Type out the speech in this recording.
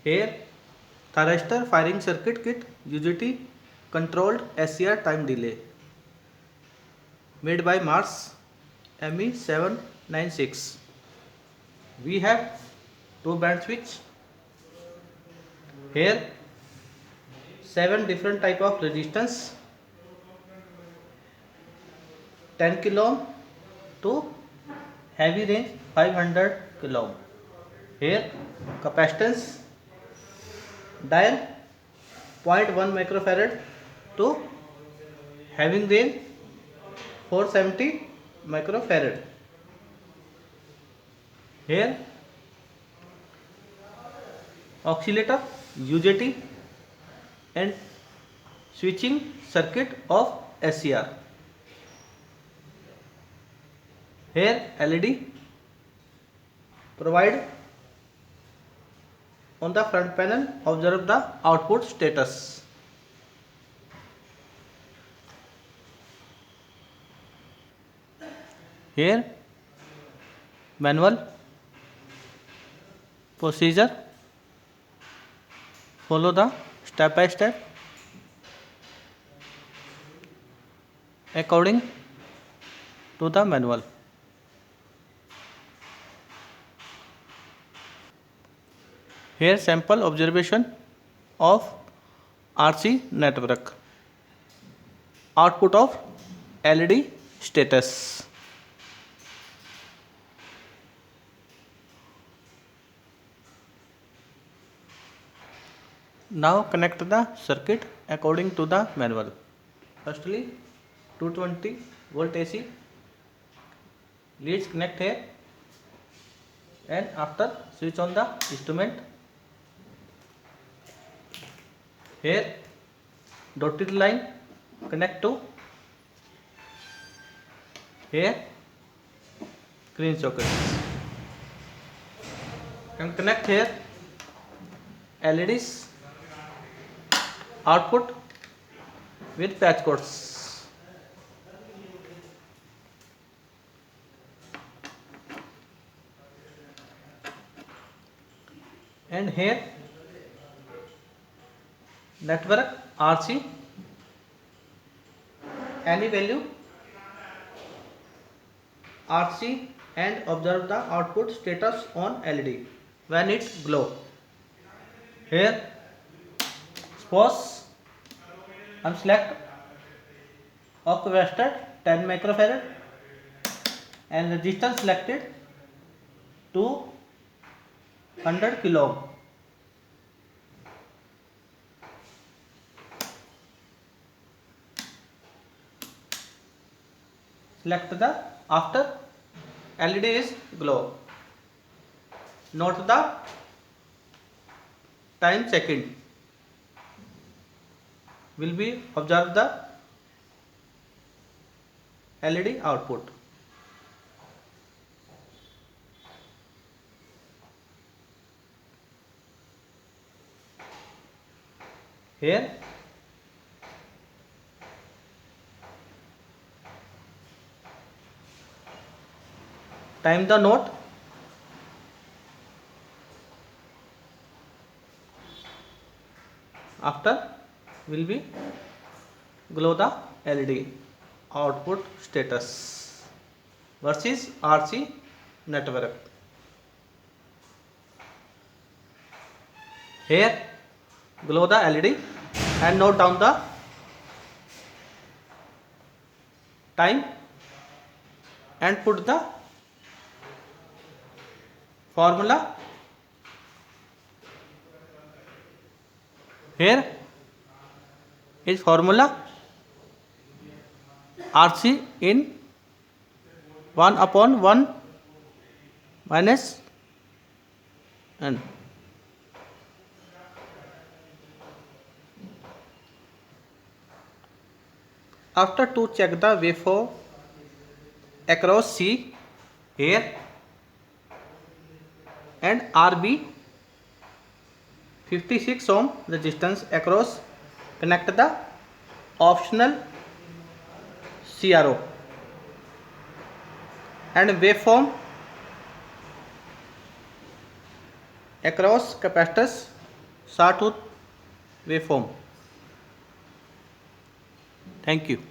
Here, thyristor firing circuit kit UGT controlled SCR time delay made by Mars ME796. We have two band switch. Here 7 different type of resistance, 10 kilo ohm to heavy range 500 kilo ohm. Here capacitance dial 0.1 microfarad to having range 470 microfarad. Here oscillator UJT and switching circuit of SCR. Here LED provide on the front panel. Observe the output status. Here manual procedure. Follow the step by step according to the manual. Here sample observation of RC network. Output of LED status. Now connect the circuit according to the manual. Firstly 220 volt AC leads connect here, and after switch on the instrument. Here dotted line connect to here green socket and connect here LEDs output with patch cords. And here network RC any value RC and observe the output status on LED when it glow. Here suppose unselect of capacitor 10 microfarad and resistance selected 200 kilo ohm. Select the after LED is glow. Note the time second. Will be observe the LED output. Here time the note. After will be glow the LED output status versus RC network. Here glow the LED and note down the time and put the formula. Here is formula RC in 1/1 minus n. After to check the waveform across C, here and RB 56 ohm resistance across, connect the optional CRO and waveform across capacitors sawtooth waveform. Thank you.